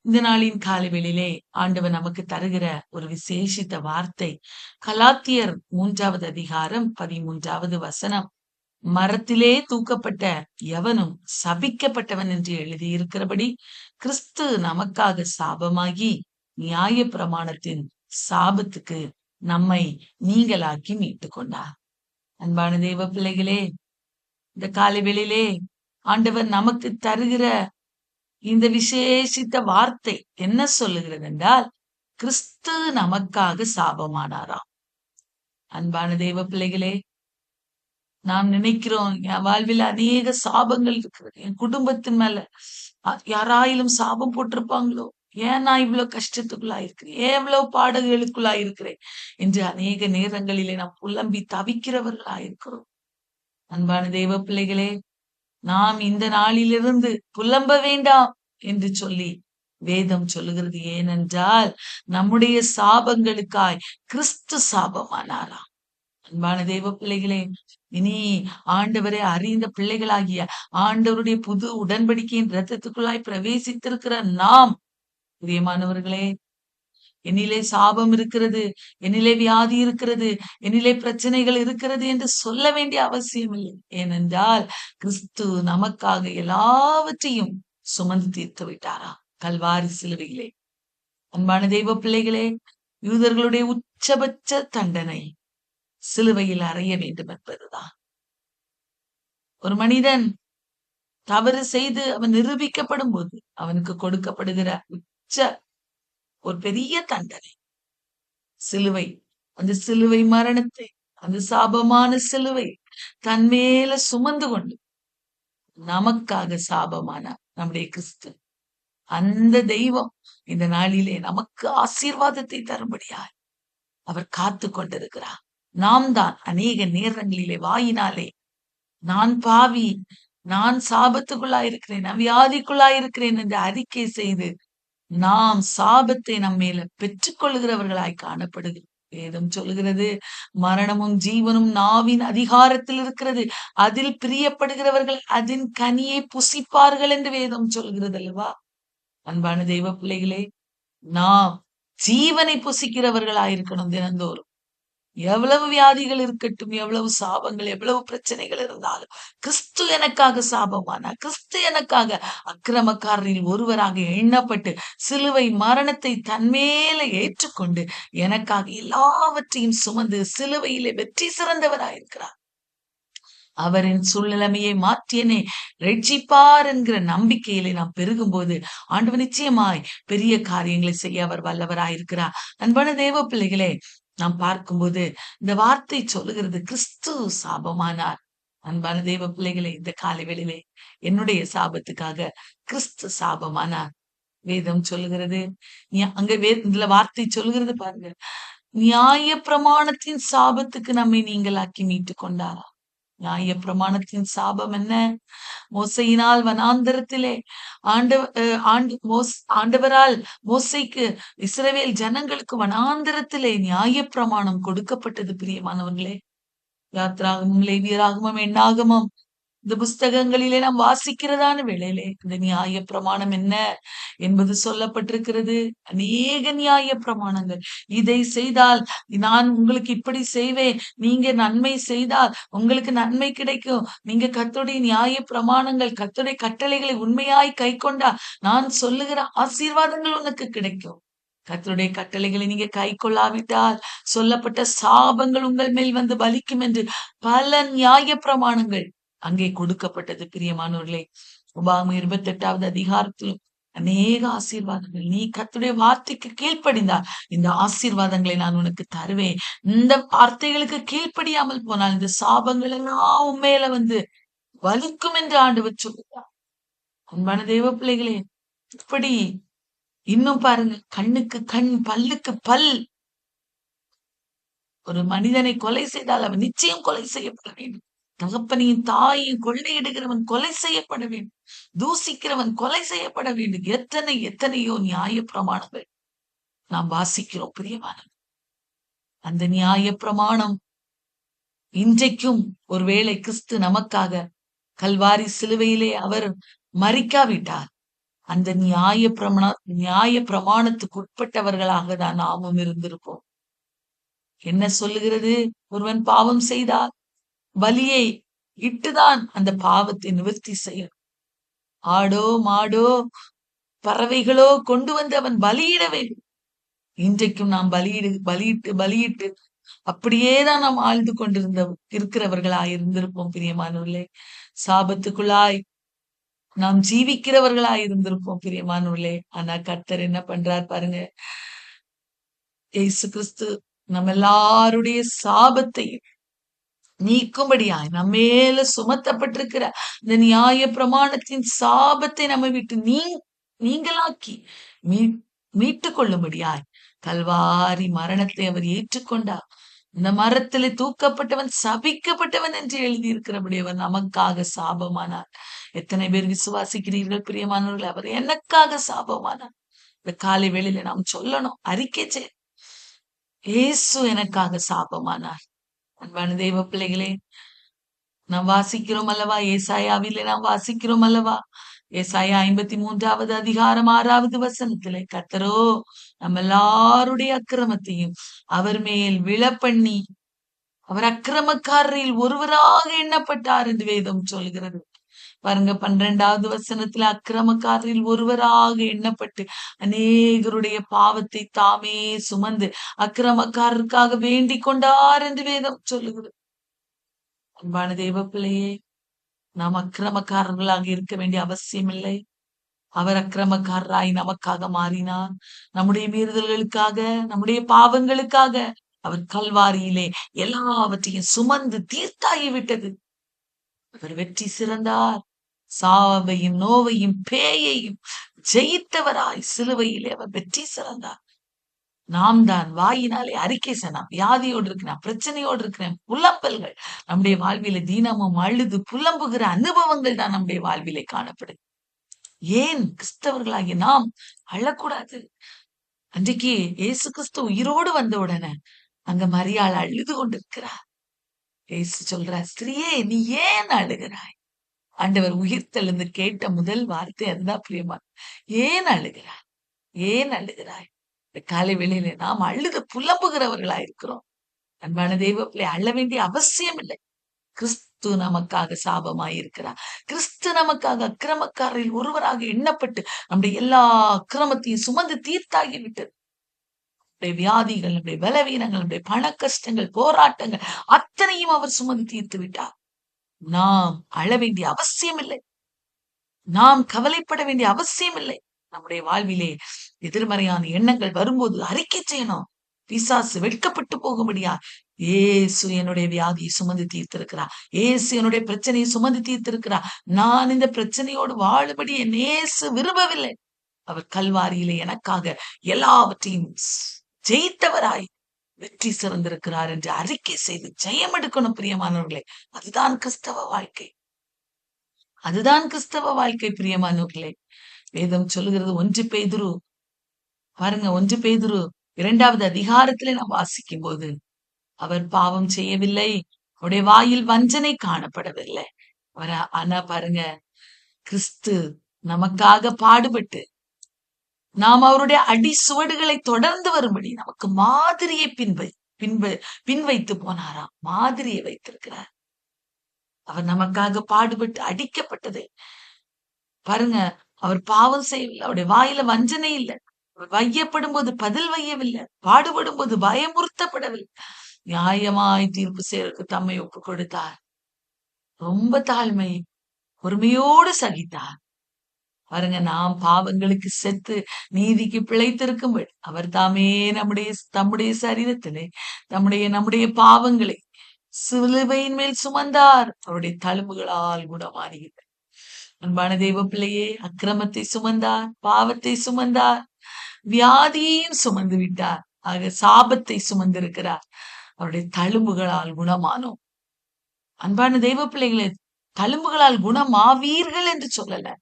இந்த நாளின் காலை வேளையிலே ஆண்டவர் நமக்கு தருகிற ஒரு விசேஷித்த வார்த்தை கலாத்தியர் 3வது அதிகாரம் 13வது வசனம். மரத்திலே தூக்கப்பட்ட எவனும் சபிக்கப்பட்டவன் என்று எழுதியிருக்கிறபடி கிறிஸ்து நமக்காக சாபமாகி நியாய பிரமாணத்தின் சாபத்துக்கு நம்மை நீங்களாக்கி மீட்டு கொண்டார். அன்பான தேவ பிள்ளைகளே, இந்த காலை வேளையிலே ஆண்டவர் நமக்கு தருகிற இந்த விசேஷித்த வார்த்தை என்ன சொல்லுகிறது என்றால், கிறிஸ்து நமக்காக சாபமானாராம். அன்பான தேவ பிள்ளைகளே, நாம் நினைக்கிறோம் என் வாழ்வில் அநேக சாபங்கள் இருக்கிறது, என் குடும்பத்தின் மேல யாராயிலும் சாபம் போட்டிருப்பாங்களோ, ஏன் நான் இவ்வளவு கஷ்டத்துக்குள்ளா இருக்கிறேன், ஏன் இவ்வளவு பாடல்களுக்குள்ளா இருக்கிறேன் என்று அநேக நேரங்களிலே நாம் புலம்பி தவிக்கிறவர்களா இருக்கிறோம். அன்பான தேவ பிள்ளைகளே, நாம் இந்த நாளிலிருந்து புலம்ப வேண்டாம் என்று சொல்லி வேதம் சொல்லுகிறது. ஏனென்றால் நம்முடைய சாபங்களுக்காய் கிறிஸ்து சாபமானாராம். அன்பான தேவ பிள்ளைகளே, இனி ஆண்டவரை அறிந்த பிள்ளைகளாகிய ஆண்டவருடைய புது உடன்படிக்கையின் இரத்தத்துக்குள்ளாய் பிரவேசித்திருக்கிற நாம், பிரியமானவர்களே, என்னிலே சாபம் இருக்கிறது, என்னிலே வியாதி இருக்கிறது, என்னிலே பிரச்சனைகள் இருக்கிறது என்று சொல்ல வேண்டிய அவசியம் இல்லை. ஏனென்றால் கிறிஸ்து நமக்காக எல்லாவற்றையும் சுமந்து தீர்த்து விட்டாரா கல்வாரி சிலுவையிலே. அன்பான தெய்வ பிள்ளைகளே, யூதர்களுடைய உச்சபட்ச தண்டனை சிலுவையில் அறைய வேண்டும் என்பதுதான். ஒரு மனிதன் தவறு செய்து அவன் நிரூபிக்கப்படும் போது அவனுக்கு கொடுக்கப்படுகிற உச்ச ஒரு பெரிய தண்டனை சிலுவை. அந்த சிலுவை மரணத்தை, அந்த சாபமான சிலுவை தன்மேல சுமந்து கொண்டு நமக்காக சாபமான நம்முடைய கிறிஸ்து, அந்த தெய்வம் இந்த நாளிலே நமக்கு ஆசீர்வாதத்தை தரும்படியாய் அவர் காத்து கொண்டிருக்கிறார். நாம் தான் அநேக நேரங்களிலே வாயினாலே நான் பாவி, நான் சாபத்துக்குள்ளாயிருக்கிறேன், நான் வியாதிக்குள்ளாயிருக்கிறேன் என்று அறிக்கை செய்து நாம் சாபத்தை நம்ம மேல பெற்றுக்கொள்கிறவர்களாய் காணப்படுகிறோம். வேதம் சொல்லுகிறது, மரணமும் ஜீவனும் நாவின் அதிகாரத்தில் இருக்கிறது, அதில் பிரியப்படுகிறவர்கள் அதன் கனியை புசிப்பார்கள் என்று வேதம் சொல்கிறது அல்லவா? அன்பான தெய்வ பிள்ளைகளே, நாம் ஜீவனை புசிக்கிறவர்களாயிருக்கணும். தினந்தோறும் எவ்வளவு வியாதிகள் இருக்கட்டும், எவ்வளவு சாபங்கள், எவ்வளவு பிரச்சனைகள் இருந்தாலும் கிறிஸ்து எனக்காக சாபமானா, கிறிஸ்து எனக்காக அக்கிரமக்காரரில் ஒருவராக எண்ணப்பட்டு சிலுவை மரணத்தை தன்மேல ஏற்றுக்கொண்டு எனக்காக எல்லாவற்றையும் சுமந்து சிலுவையிலே வெற்றி சிறந்தவராயிருக்கிறார். அவரின் சூழ்நிலைமையை மாற்றியனே ரட்சிப்பார் என்கிற நம்பிக்கையிலே நாம் பெருகும்போது ஆண்டவர் நிச்சயமாய் பெரிய காரியங்களை செய்ய அவர் வல்லவராயிருக்கிறார். அன்பான தேவ பிள்ளைகளே, நாம் பார்க்கும்போது இந்த வார்த்தை சொல்லுகிறது, கிறிஸ்து சாபமானார். அன்பான தேவ பிள்ளைகளே, இந்த காலை வேளையிலே என்னுடைய சாபத்துக்காக கிறிஸ்து சாபமானார். வேதம் சொல்லுகிறது, அங்க இதுல வார்த்தை சொல்லுகிறது பாருங்க, நியாய பிரமாணத்தின் சாபத்துக்கு நம்மை நீங்களாக்கி மீட்டு கொண்டாரா. நியாய பிரமாணத்தின் சாபம் என்ன? மோசையினால் வனாந்தரத்திலே ஆண்டவரால் மோசைக்கு இஸ்ரவேல் ஜனங்களுக்கு வனாந்தரத்திலே நியாய பிரமாணம் கொடுக்கப்பட்டது. பிரியமானவர்களே, யாத்ராகமம், லேவியராகமம், எண்ணாகமம், இந்த புஸ்தகங்களிலே நாம் வாசிக்கிறதான வேளையிலே இந்த நியாய பிரமாணம் என்ன என்பது சொல்லப்பட்டிருக்கிறது. அநேக நியாய பிரமாணங்கள். இதை செய்தால் நான் உங்களுக்கு இப்படி செய்வேன், நீங்க நன்மை செய்தால் உங்களுக்கு நன்மை கிடைக்கும், நீங்க கர்த்தருடைய நியாய பிரமாணங்கள், கர்த்தருடைய கட்டளைகளை உண்மையாய் கை கொண்டா நான் சொல்லுகிற ஆசீர்வாதங்கள் உனக்கு கிடைக்கும். கர்த்தருடைய கட்டளைகளை நீங்க கை கொள்ளாவிட்டால் சொல்லப்பட்ட சாபங்கள் உங்கள் மேல் வந்து பலிக்கும் என்று பல நியாய பிரமாணங்கள் அங்கே கொடுக்கப்பட்டது. பிரியமானவர்களே, உபாகமம் 28வது அதிகாரத்திலும் அநேக ஆசீர்வாதங்கள். நீ கர்த்தருடைய வார்த்தைக்கு கீழ்ப்படிந்தால் இந்த ஆசீர்வாதங்களை நான் உனக்கு தருவேன். இந்த வார்த்தைகளுக்கு கீழ்ப்படியாமல் போனால் இந்த சாபங்கள் எல்லாம் உண்மையில வந்து வலிக்கும் என்று ஆண்டவர் சொல்லுகிறார். அன்பான தேவ பிள்ளைகளே, இப்படி இன்னும் பாருங்க, கண்ணுக்கு கண், பல்லுக்கு பல். ஒரு மனிதனை கொலை செய்தால் அவன் நிச்சயம் கொலை செய்யப்பட வேண்டும். தகப்பனையும் தாயையும் கொள்ளையிடுகிறவன் கொலை செய்யப்பட வேண்டும். தூசிக்கிறவன் கொலை செய்யப்பட வேண்டும். எத்தனையோ நியாய பிரமாணங்கள் நாம் வாசிக்கிறோம். பிரியமானவர், அந்த நியாய பிரமாணம் இன்றைக்கும் ஒருவேளை கிறிஸ்து நமக்காக கல்வாரி சிலுவையிலே அவர் மரிக்காவிட்டார், அந்த நியாய பிரமாணத்துக்கு உட்பட்டவர்களாக தான் நாமும் இருந்திருப்போம். என்ன சொல்லுகிறது? ஒருவன் பாவம் செய்தால் பலியை இட்டுதான் அந்த பாவத்தை நிவர்த்தி செய்யும். ஆடோ மாடோ பறவைகளோ கொண்டு வந்து அவன் பலியிட வேண்டும். இன்றைக்கும் நாம் பலியிட்டு அப்படியேதான் நாம் ஆழ்ந்து இருக்கிறவர்களாய் இருந்திருப்போம் பிரியமானவர்களே. சாபத்துக்குள்ளாய் நாம் ஜீவிக்கிறவர்களாய் இருந்திருப்போம் பிரியமானவர்களே. ஆனா கர்த்தர் என்ன பண்றார் பாருங்க. இயேசு கிறிஸ்து நம்ம எல்லாருடைய சாபத்தை நீக்கும்படியாய் நம்ம மேல சுமத்தப்பட்டிருக்கிற இந்த நியாய பிரமாணத்தின் சாபத்தை நம்ம விட்டு நீங்களாக்கி மீட்டு கொள்ளும்படியாய் கல்வாரி மரணத்தை அவர் ஏற்றுக்கொண்டார். இந்த மரத்திலே தூக்கப்பட்டவன் சபிக்கப்பட்டவன் என்று எழுதியிருக்கிறபடி அவர் நமக்காக சாபமானார். எத்தனை பேர் விசுவாசிக்கிறீர்கள் பிரியமானவர்கள்? அவர் எனக்காக சாபமானார். இந்த காலை வேளையில நாம் சொல்லணும், அறிக்கை செய்ய, இயேசு எனக்காக சாபமானார். அன்பான தெய்வ பிள்ளைகளே, நாம் வாசிக்கிறோம் அல்லவா? ஏசாயாவிலே நாம் வாசிக்கிறோம் அல்லவா? ஏசாயா 53வது அதிகாரம் 6வது வசனத்திலே கர்த்தரோ நம்ம எல்லாருடைய அக்கிரமத்தையும் அவர் மேல் விழப்பண்ணி அவர் அக்கிரமக்காரரில் ஒருவராக எண்ணப்பட்டார் என்று வேதம் சொல்கிறது. பாருங்க 12வது வசனத்துல அக்கிரமக்காரரில் ஒருவராக எண்ணப்பட்டு அநேகருடைய பாவத்தை தாமே சுமந்து அக்கிரமக்காரருக்காக வேண்டிக் கொண்டார் என்று வேதம் சொல்லுகிறது. அன்பான தெய்வ பிள்ளையே, நாம் அக்கிரமக்காரர்களாக இருக்க வேண்டிய அவசியம் இல்லை. அவர் அக்கிரமக்காரராய் நமக்காக மாறினார். நம்முடைய மீறுதல்களுக்காக, நம்முடைய பாவங்களுக்காக அவர் கல்வாரியிலே எல்லாவற்றையும் சுமந்து தீர்த்தாகிவிட்டது. அவர் வெற்றி சிறந்தார். சாவையும் நோவையும் பேயையும் ஜெயித்தவராய் சிலுவையிலே அவர் வெற்றி சிறந்தார். நாம் தான் வாயினாலே அறிக்கை செய்யலாம், வியாதியோடு இருக்கிறேன், பிரச்சனையோடு இருக்கிறேன், புலம்பல்கள் நம்முடைய வாழ்வில தீனமும் அழுது புலம்புகிற அனுபவங்கள் தான் நம்முடைய வாழ்விலே காணப்படுது. ஏன் கிறிஸ்தவர்களாகிய நாம் அழக்கூடாது? அன்றைக்கு இயேசு கிறிஸ்து உயிரோடு வந்த உடனே அங்க மரியாள் அழுது கொண்டிருக்கிறார். இயேசு சொல்றார், ஸ்திரியே நீ ஏன் அழுகிறாய்? ஆண்டவர் உயிர்த்தெழுந்து கேட்ட முதல் வார்த்தை அதுதான் பிரியமா. ஏன் அழுகிறாய்? ஏன் அழுகிறாய்? இந்த காலை வேளையில நாம் அழுது புலம்புகிறவர்களா இருக்கிறோம். அன்பான தெய்வ பிள்ளை, அழ வேண்டிய அவசியம் இல்லை. கிறிஸ்து நமக்காக சாபமாய் இருக்கிறார். கிறிஸ்து நமக்காக அக்கிரமக்காரரில் ஒருவராக எண்ணப்பட்டு நம்முடைய எல்லா அக்கிரமத்தையும் சுமந்து தீர்த்தாகி விட்டது. நம்முடைய வியாதிகள், நம்முடைய பலவீனங்கள், நம்முடைய பண கஷ்டங்கள், போராட்டங்கள் அத்தனையும் அவர் சுமந்து தீர்த்து விட்டார். நாம் அழ வேண்டிய அவசியம் இல்லை. நாம் கவலைப்பட வேண்டிய அவசியம் இல்லை. நம்முடைய வாழ்விலே எதிர்மறையான எண்ணங்கள் வரும்போது அறிக்கை செய்யணும். பிசாசு வெட்கப்பட்டு போகும்படியா, ஏசு என்னுடைய வியாதியை சுமந்து தீர்த்திருக்கிறார். ஏசு என்னுடைய பிரச்சனையை சுமந்து தீர்த்திருக்கிறார். நான் இந்த பிரச்சனையோடு வாழும்படி என் ஏசு விரும்பவில்லை. அவர் கல்வாரியிலே எனக்காக எல்லாவற்றையும் ஜெயித்தவராய் வெற்றி சிறந்திருக்கிறார் என்று அறிக்கை செய்து ஜெயம் எடுக்கணும் பிரியமானவர்களே. அதுதான் கிறிஸ்தவ வாழ்க்கை. அதுதான் கிறிஸ்தவ வாழ்க்கை பிரியமானவர்களே. வேதம் சொல்லுகிறது 1 பேதுரு, பாருங்க 1 பேதுரு 2வது அதிகாரத்திலே நாம் வாசிக்கும் போது, அவர் பாவம் செய்யவில்லை, அவருடைய வாயில் வஞ்சனை காணப்படவில்லை. ஆனா பாருங்க, கிறிஸ்து நமக்காக பாடுபட்டு நாம் அவருடைய அடி சுவடுகளை தொடர்ந்து வரும்படி நமக்கு மாதிரியை பின்வைத்து போனாராம். மாதிரியை வைத்திருக்கிறார். அவர் நமக்காக பாடுபட்டு அடிக்கப்பட்டது பாருங்க. அவர் பாவம் செய்யவில்லை, அவருடைய வாயில வஞ்சனை இல்லை, அவர் வையப்படும் போது பதில் வையவில்லை, பாடுபடும் போது பயமுறுத்தப்படவில்லை, நியாயமாய் தீர்ப்பு செய்யறதுக்கு தம்மை ஒப்பு கொடுத்தார். ரொம்ப தாழ்மை பொறுமையோடு சகித்தார். பாருங்க, நாம் பாவங்களுக்கு செத்து நீதிக்கு பிழைத்திருக்கும்படி அவர் தாமே தம்முடைய சரீரத்திலே நம்முடைய பாவங்களை சிலுவையின் மேல் சுமந்தார். அவருடைய தழும்புகளால் குணமானீர்கள். அன்பான தெய்வ பிள்ளையே, அக்கிரமத்தை சுமந்தார், பாவத்தை சுமந்தார், வியாதியையும் சுமந்து விட்டார். ஆக சாபத்தை சுமந்திருக்கிறார். அவருடைய தழும்புகளால் குணமானோம். அன்பான தெய்வ பிள்ளைகளே, தழும்புகளால் குணமாவீர்கள் என்று சொல்லல,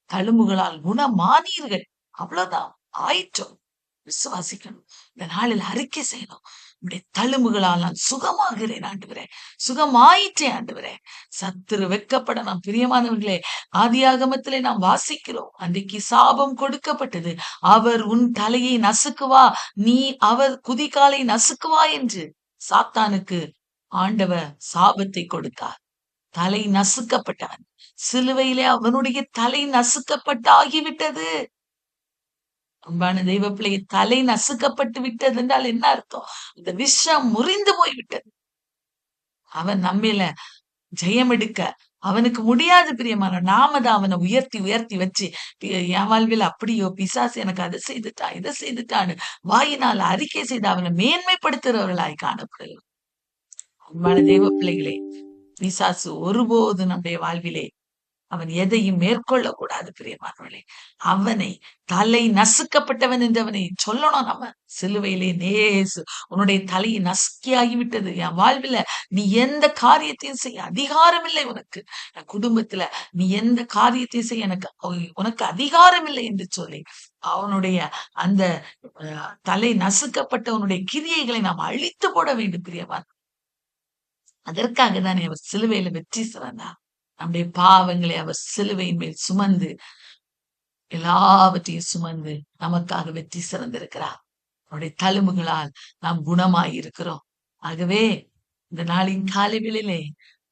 தழும்புகளால் குணமானீர்கள். அவ்வளவுதான், ஆயிற்றோம். விசுவாசிக்கணும். இந்த நாளில் அறிக்கை செய்யணும். உம்முடைய தழும்புகளால் நான் சுகமாகிறேன் ஆண்டவரே. சுகமாயிற்றேன் ஆண்டவரே. சத்துரு வெட்கப்படணும். பிரியமானவர்களே, ஆதியாகமத்திலே நாம் வாசிக்கிறோம். அன்றைக்கு சாபம் கொடுக்கப்பட்டது. அவர் உன் தலையை நசுக்குவா, நீ அவர் குதிகாலை நசுக்குவா என்று சாத்தானுக்கு ஆண்டவர் சாபத்தை கொடுத்தார். தலை நசுக்கப்பட்டவன். சிலுவையிலே அவனுடைய தலை நசுக்கப்பட்டாகிவிட்டது. அன்பான தெய்வ பிள்ளையை, தலை நசுக்கப்பட்டு விட்டது என்றால் என்ன அர்த்தம்? அந்த விஷம் முறிந்து போய்விட்டது. அவன் நம்மில ஜெயம் எடுக்க அவனுக்கு முடியாது பிரியமான. நாம தான் அவனை உயர்த்தி உயர்த்தி வச்சு என் வாழ்வில் அப்படியோ பிசாசு எனக்கு அதை செய்துட்டான் இதை செய்துட்டான்னு வாயினால் அறிக்கை செய்து அவனை மேன்மைப்படுத்துகிறவர்களாய் காணப்படுகிறோம். அன்பான தெய்வ பிள்ளைகளே, பிசாசு ஒருபோது நம்முடைய வாழ்விலே அவன் எதையும் மேற்கொள்ளக்கூடாது பிரியமானவர்களே. அவனை தலை நசுக்கப்பட்டவன் என்றவனை சொல்லணும். நம்ம சிலுவையிலே நேசு உன்னுடைய தலையை நசுக்கியாகிவிட்டது. என் வாழ்வில நீ எந்த காரியத்தையும் செய்ய அதிகாரம் இல்லை உனக்கு. என் குடும்பத்துல நீ எந்த காரியத்தையும் செய்ய உனக்கு அதிகாரம் இல்லை என்று சொல்லி அவனுடைய அந்த தலை நசுக்கப்பட்டவனுடைய கிரியைகளை நாம் அழித்து போட வேண்டும் பிரியமான. அதற்காக தானே அவர் சிலுவையில வெற்றி சிறந்தார். நம்முடைய பாவங்களை அவர் சிலுவையின் மேல் சுமந்து எல்லாவற்றையும் சுமந்து நமக்காக வெற்றி சிறந்திருக்கிறார். அவருடைய தழும்புகளால் நாம் குணமாய் இருக்கிறோம். ஆகவே இந்த நாளின் காலைகளிலே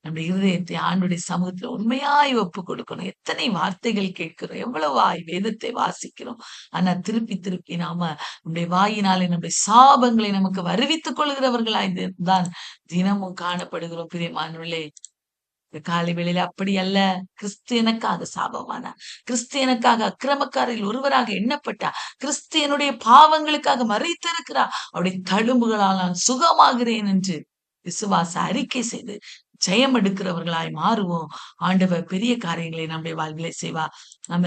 நம்முடைய இருதயத்தை ஆண்டுடைய சமூகத்துல உண்மையாய் ஒப்பு கொடுக்கணும். எத்தனை வார்த்தைகள் கேட்கிறோம், எவ்வளவாய் வேதத்தை வாசிக்கிறோம். ஆனா திருப்பி திருப்பி நாம நம்முடைய வாயினாலே நம்முடைய சாபங்களை நமக்கு வருவித்துக் கொள்கிறவர்களாய் தான் தினமும் காணப்படுகிறோம். பிரியமானவர்களே, இந்த காலை வேளையில அப்படி அல்ல. கிறிஸ்து எனக்காக சாபமானார். கிறிஸ்து எனக்காக அக்கிரமக்காரில் ஒருவராக எண்ணப்பட்டா. கிறிஸ்து என்னுடைய பாவங்களுக்காக மறித்திருக்கிறார். அவருடைய தழும்புகளால் நான் சுகமாகிறேன் என்று விசுவாச அறிக்கை செய்து ஜெயம் எடுக்கிறவர்களாய் மாறுவோம். ஆண்டவர் பெரிய காரியங்களை நம்முடைய வாழ்விலே செய்வார். நம்ம